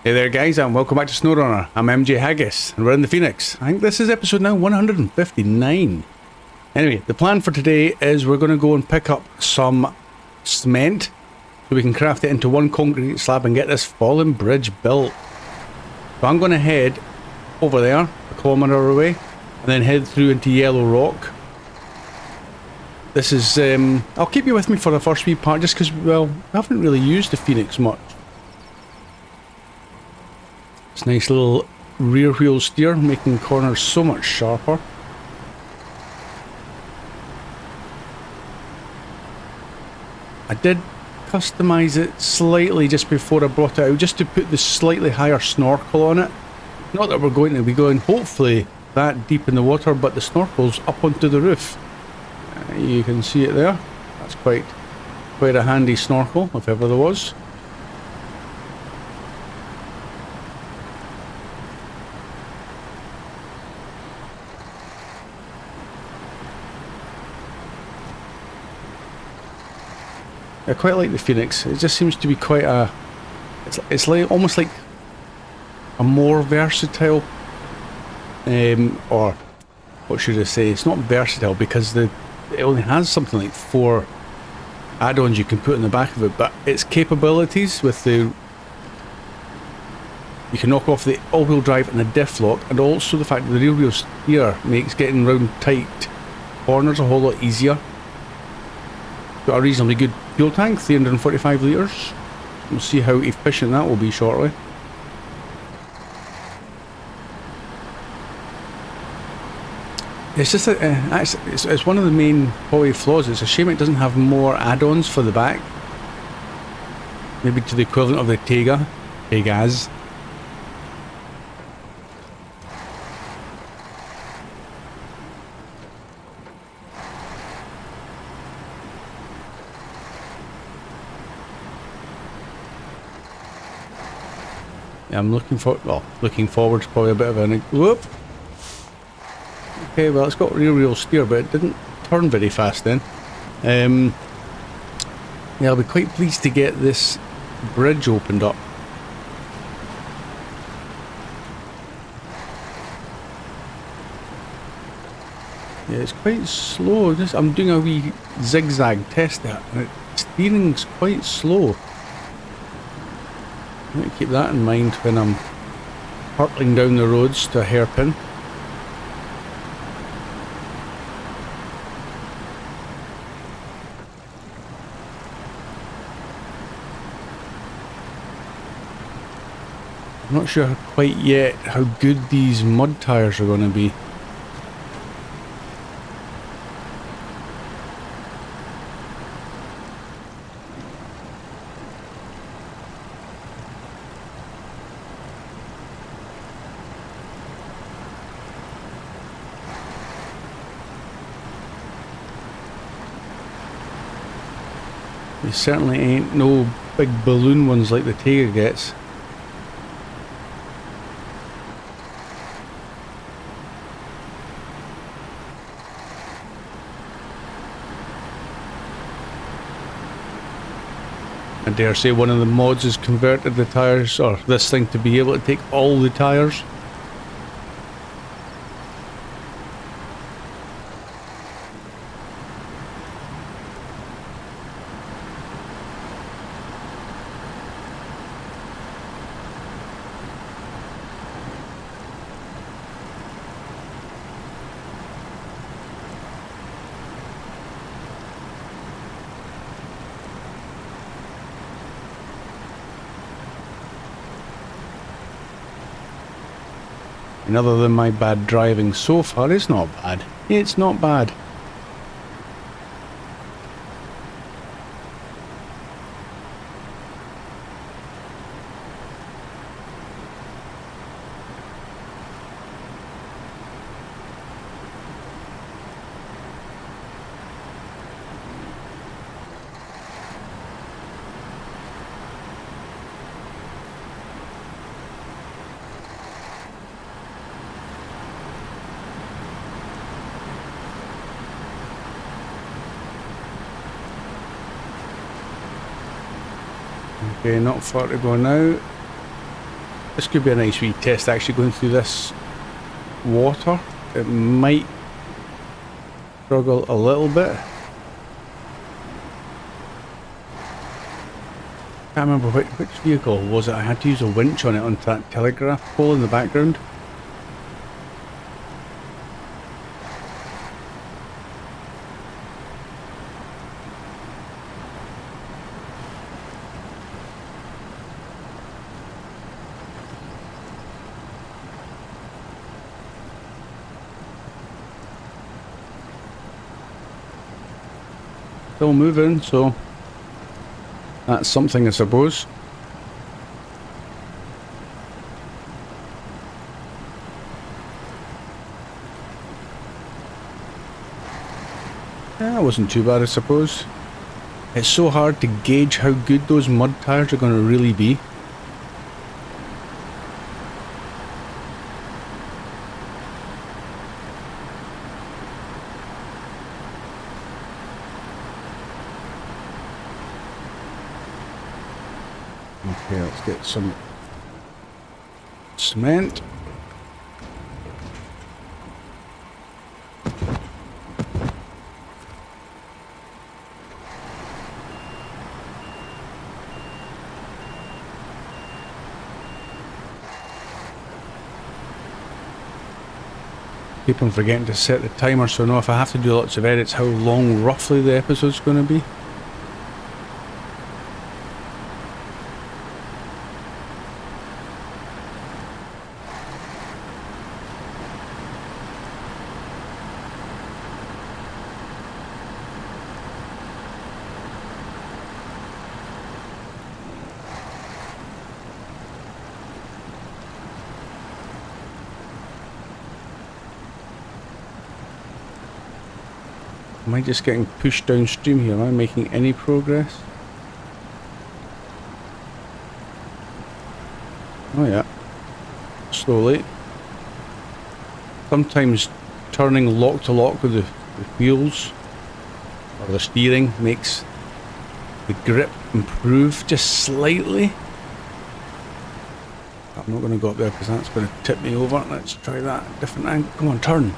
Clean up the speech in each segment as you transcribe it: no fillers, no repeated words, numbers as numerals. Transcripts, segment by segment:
Hey there guys, and welcome back to Snowrunner. I'm MJ Haggis and we're in the Phoenix. I think this is episode now 159. Anyway, the plan for today is we're going to go and pick up some cement so we can craft it into one concrete slab and get this fallen bridge built. So I'm going to head over there, a kilometre away, and then head through into Yellow Rock. This is, I'll keep you with me for the first wee part just because, well, we haven't really used the Phoenix much. It's a nice little rear wheel steer, making corners so much sharper. I did customise it slightly just before I brought it out, just to put the slightly higher snorkel on it. Not that we're going to be going, hopefully, that deep in the water, but the snorkel's up onto the roof. You can see it there. That's quite a handy snorkel, if ever there was. I quite like the Phoenix. It just seems to be quite a... It's like almost like a more versatile... or what should I say? It's not versatile because it only has something like 4 add-ons you can put in the back of it, but its capabilities with the... You can knock off the all-wheel drive and the diff lock, and also the fact that the rear wheel steer makes getting round tight corners a whole lot easier. Got a reasonably good fuel tank, 345 litres. We'll see how efficient that will be shortly. It's just that it's one of the main probably flaws. It's a shame it doesn't have more add-ons for the back. Maybe to the equivalent of the Tegas. Yeah, I'm looking forward to probably a bit of a whoop. Okay, well it's got rear wheel steer, but it didn't turn very fast then. Yeah, I'll be quite pleased to get this bridge opened up. Yeah, it's quite slow. I'm doing a wee zigzag test there, and steering's quite slow. I need to keep that in mind when I'm hurtling down the roads to a hairpin. I'm not sure quite yet how good these mud tyres are going to be. They certainly ain't no big balloon ones like the Tega gets. I dare say one of the mods has converted the tyres, or this thing, to be able to take all the tyres. And other than my bad driving so far, it's not bad. It's not bad. Okay, not far to go now. This could be a nice wee test actually going through this water. It might struggle a little bit. Can't remember which vehicle was it. I had to use a winch on it onto that telegraph pole in the background. Still moving, so that's something, I suppose. Yeah, that wasn't too bad, I suppose. It's so hard to gauge how good those mud tires are going to really be. Okay, let's get some cement. Keep on forgetting to set the timer so I know if I have to do lots of edits how long roughly the episode's going to be. Am I just getting pushed downstream here? Am I making any progress? Oh yeah. Slowly. Sometimes turning lock to lock with the wheels or the steering makes the grip improve just slightly. I'm not going to go up there because that's going to tip me over. Let's try that. Different angle. Come on, turn.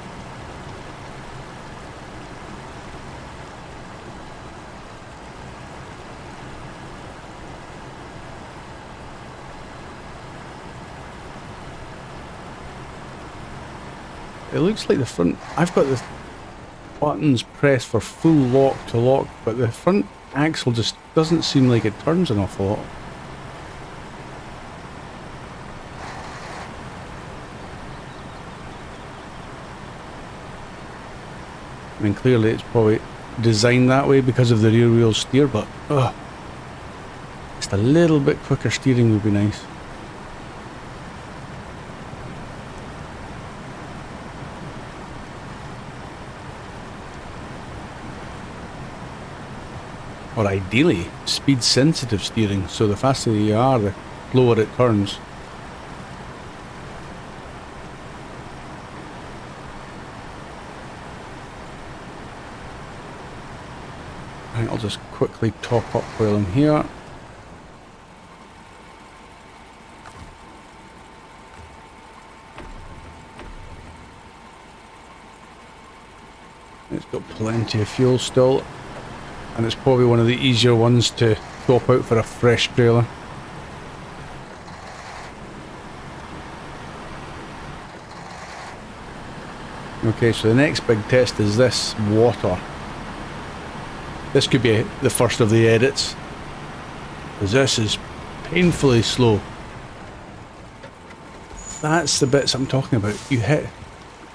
It looks like the front, I've got the buttons pressed for full lock to lock, but the front axle just doesn't seem like it turns an awful lot. I mean, clearly it's probably designed that way because of the rear wheel steer, but just a little bit quicker steering would be nice. Or ideally, speed sensitive steering, so the faster you are, the slower it turns. Right, I'll just quickly top up while I'm here. It's got plenty of fuel still. And it's probably one of the easier ones to swap out for a fresh trailer. Okay, so the next big test is this water. This could be the first of the edits, because this is painfully slow. That's the bits I'm talking about. You hit,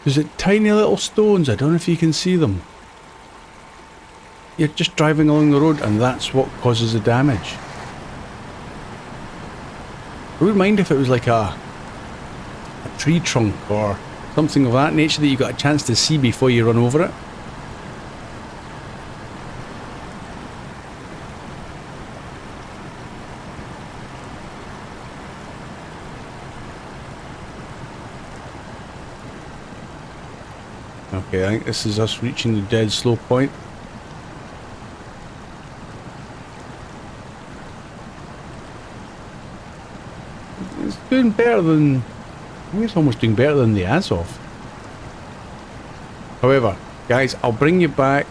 there's tiny little stones, I don't know if you can see them. You're just driving along the road and that's what causes the damage. I wouldn't mind if it was like a tree trunk or something of that nature that you got a chance to see before you run over it. Okay, I think this is us reaching the dead slow point. It's doing better than... I think it's almost doing better than the Azov. However, guys, I'll bring you back...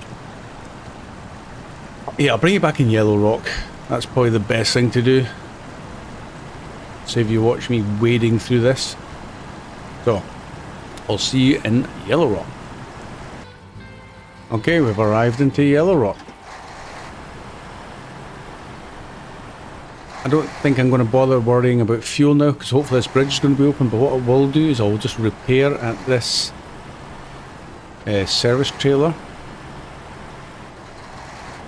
Yeah, I'll bring you back in Yellow Rock. That's probably the best thing to do. Save you watch me wading through this. So, I'll see you in Yellow Rock. Okay, we've arrived into Yellow Rock. I don't think I'm going to bother worrying about fuel now, because hopefully this bridge is going to be open, but what I will do is I'll just repair at this service trailer.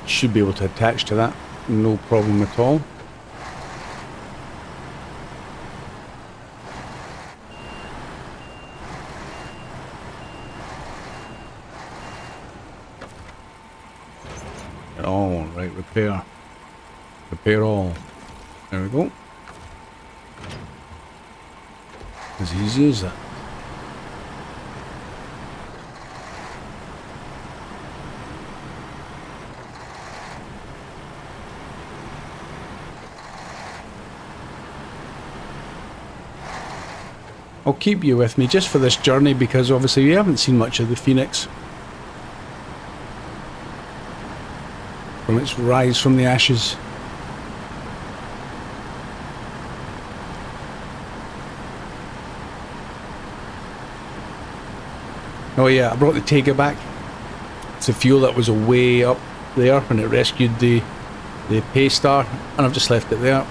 Should be able to attach to that, no problem at all. Oh, right, repair. Repair all. There we go. As easy as that. I'll keep you with me just for this journey because obviously we haven't seen much of the Phoenix. From its rise from the ashes. Oh yeah, I brought the Tega back. It's the fuel that was away up there when it rescued the Paystar, and I've just left it there.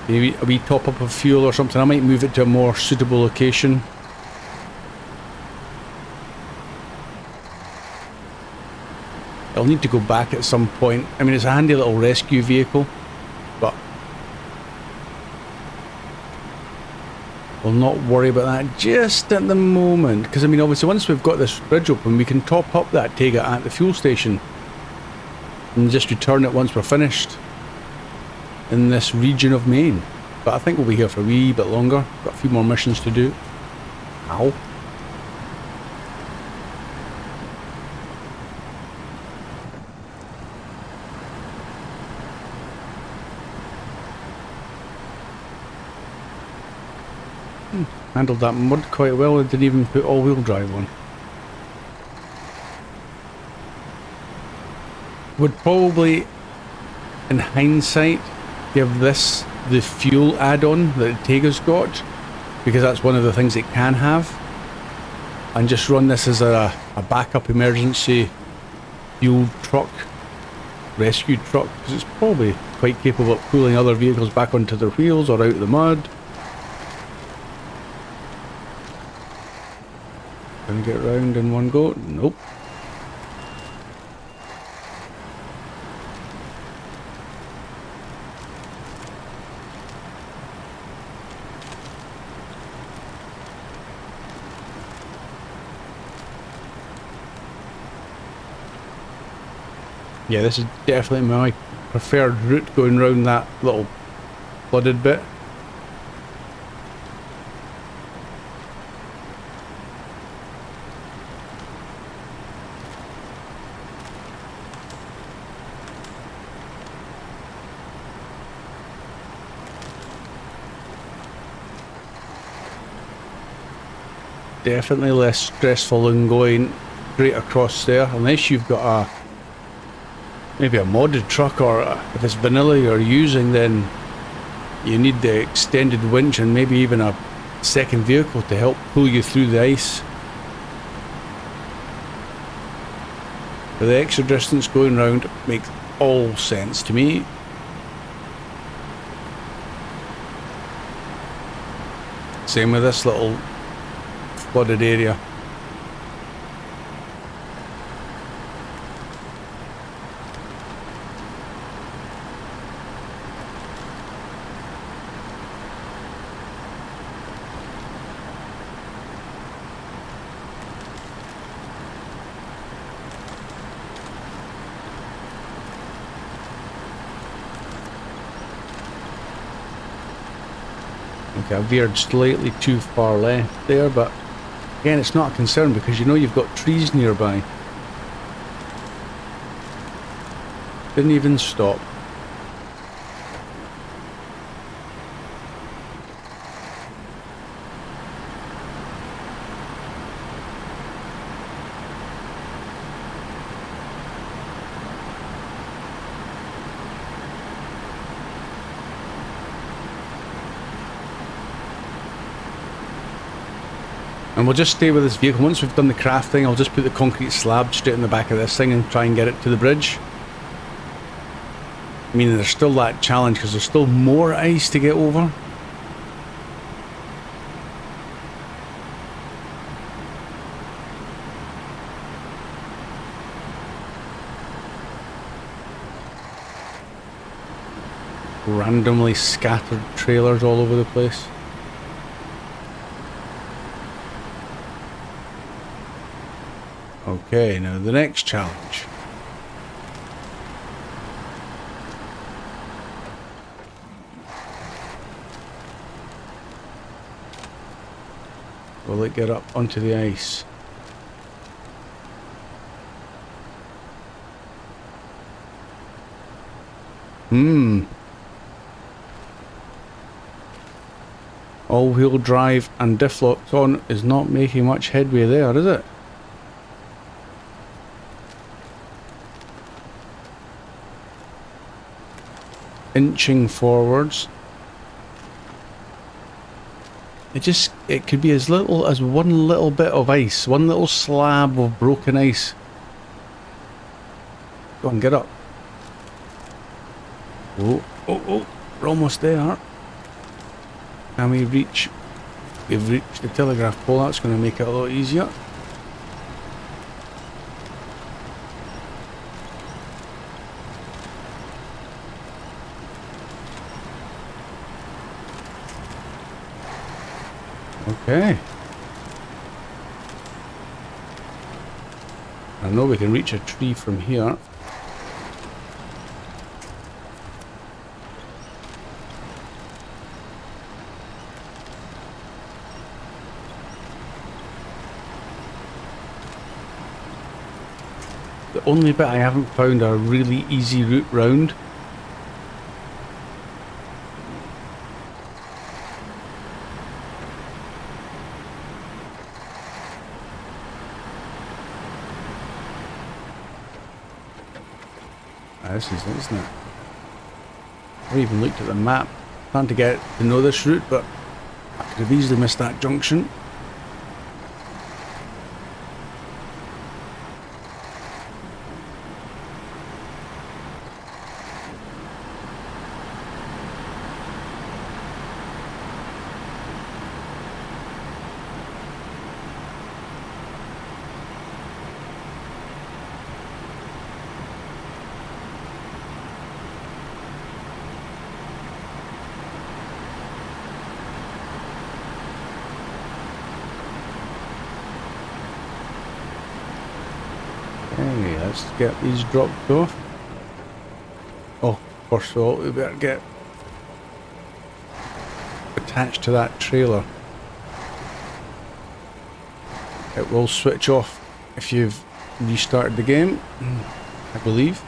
Maybe a wee top up of fuel or something. I might move it to a more suitable location. I'll need to go back at some point. I mean, it's a handy little rescue vehicle, but we'll not worry about that just at the moment. Because, I mean, obviously, once we've got this bridge open, we can top up that Tega at the fuel station and just return it once we're finished in this region of Maine. But I think we'll be here for a wee bit longer. Got a few more missions to do. Ow. Handled that mud quite well. I didn't even put all-wheel drive on. Would probably, in hindsight, give this the fuel add-on that Tega's got, because that's one of the things it can have, and just run this as a backup emergency fuel truck, rescue truck, because it's probably quite capable of pulling other vehicles back onto their wheels or out of the mud. Can I get round in one go? Nope. Yeah, this is definitely my preferred route, going round that little flooded bit. Definitely less stressful than going straight across there, unless you've got maybe a modded truck, or if it's vanilla you're using, then you need the extended winch and maybe even a second vehicle to help pull you through the ice. But the extra distance going round makes all sense to me. Same with this little flooded area. Okay, I veered slightly too far left there, but again, it's not a concern because you know you've got trees nearby. Didn't even stop. And we'll just stay with this vehicle. Once we've done the crafting, I'll just put the concrete slab straight in the back of this thing and try and get it to the bridge. I mean, there's still that challenge because there's still more ice to get over. Randomly scattered trailers all over the place. Okay, now the next challenge. Will it get up onto the ice? All-wheel drive and diff locked on is not making much headway there, is it? Inching forwards. It could be as little as one little bit of ice, one little slab of broken ice. Go on, get up. Oh, we're almost there. Can we reach? We've reached the telegraph pole. That's going to make it a lot easier. Okay. I know we can reach a tree from here. The only bit I haven't found a really easy route round. This is it, isn't it? I even looked at the map, trying to get to know this route, but I could have easily missed that junction. Okay, let's get these dropped off. Oh, first of all, we better get attached to that trailer. It will switch off if you've restarted the game, I believe.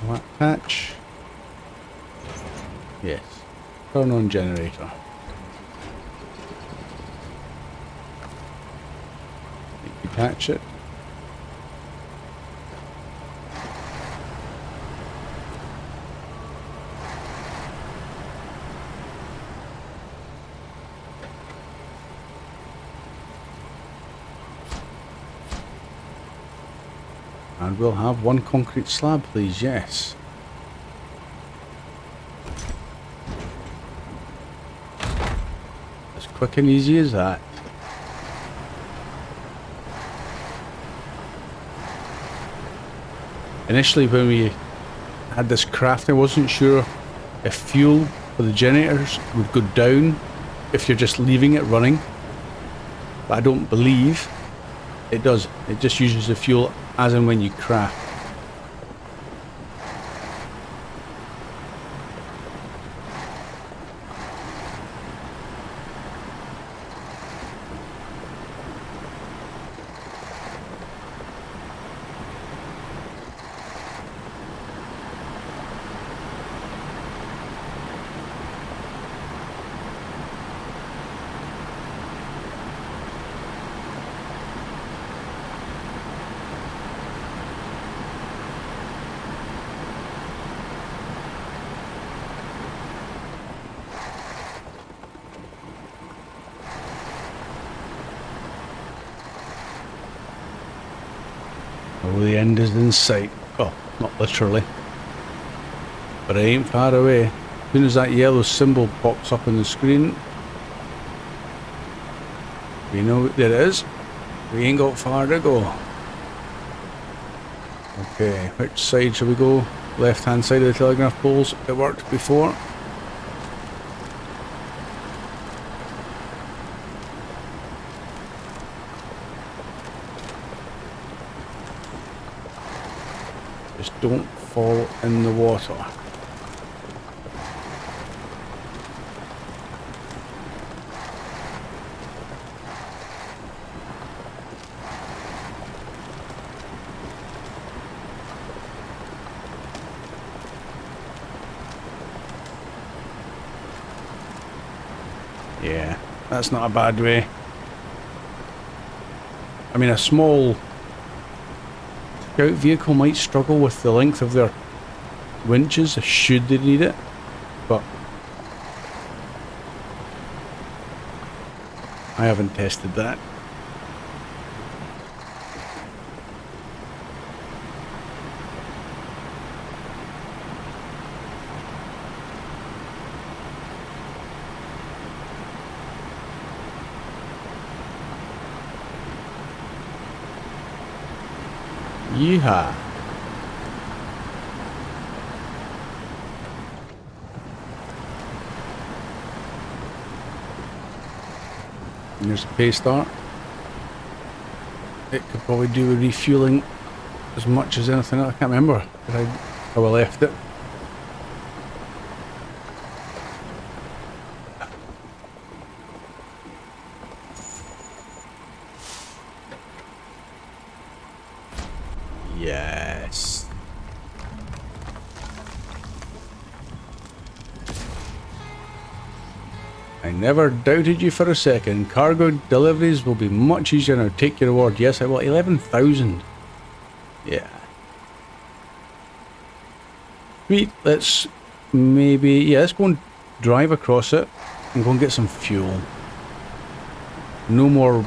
Will that attach? Yes. Turn on generator. Detach it. And we'll have one concrete slab, please. Yes. As quick and easy as that. Initially, when we had this craft, I wasn't sure if fuel for the generators would go down if you're just leaving it running, but I don't believe it does. It just uses the fuel as and when you craft. know the end is in sight. Well, not literally. But it ain't far away. As soon as that yellow symbol pops up on the screen, we know there it is. We ain't got far to go. Okay, which side shall we go? Left hand side of the telegraph poles. It worked before. Just don't fall in the water. Yeah, that's not a bad way. I mean, a small scout vehicle might struggle with the length of their winches, should they need it, but I haven't tested that. Yeehaw. And there's a pay start. It could probably do with refueling as much as anything else. I can't remember how I left it. Yes. I never doubted you for a second. Cargo deliveries will be much easier now. Take your reward. Yes, I will. 11,000. Yeah. Sweet. Let's maybe... Yeah, let's go and drive across it and go and get some fuel. No more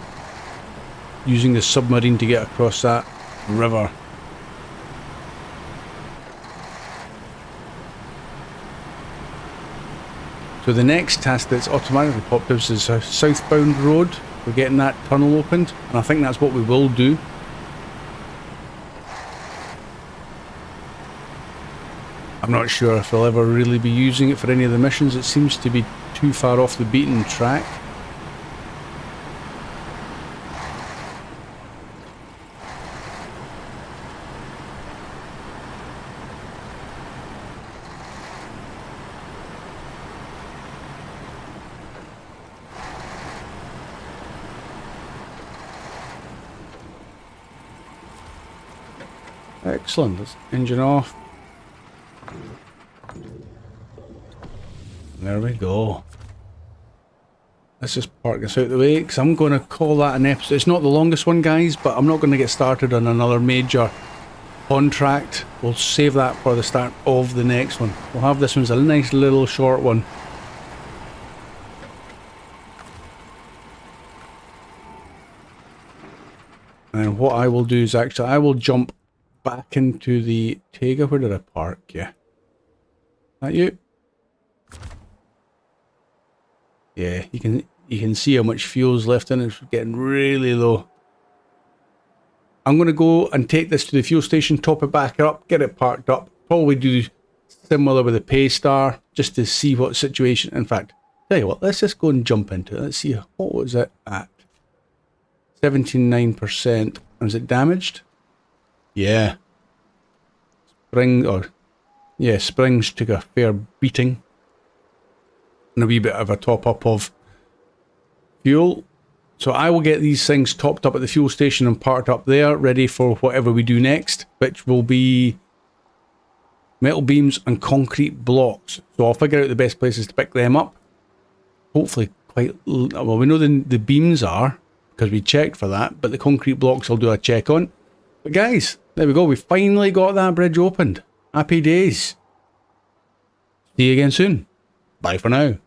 using the submarine to get across that river. So the next task that's automatically popped up is a southbound road. We're getting that tunnel opened, and I think that's what we will do. I'm not sure if I'll ever really be using it for any of the missions. It seems to be too far off the beaten track. Excellent. Let's engine off. There we go. Let's just park this out of the way, because I'm going to call that an episode. It's not the longest one, guys, but I'm not going to get started on another major contract. We'll save that for the start of the next one. We'll have this one as a nice little short one. And what I will do is actually, I will jump back into the Tega. Where did I park? Yeah. That you? Yeah, you can see how much fuel's left in it. It's getting really low. I'm going to go and take this to the fuel station, top it back up, get it parked up. Probably do similar with the pay star, just to see what situation. In fact, tell you what, let's just go and jump into it. Let's see, what was it at? 79%. Was it damaged? Yeah. Springs took a fair beating. And a wee bit of a top up of fuel. So I will get these things topped up at the fuel station and parked up there, ready for whatever we do next, which will be metal beams and concrete blocks. So I'll figure out the best places to pick them up. Hopefully well, we know the beams are, because we checked for that, but the concrete blocks I'll do a check on. But guys, there we go. We finally got that bridge opened. Happy days. See you again soon. Bye for now.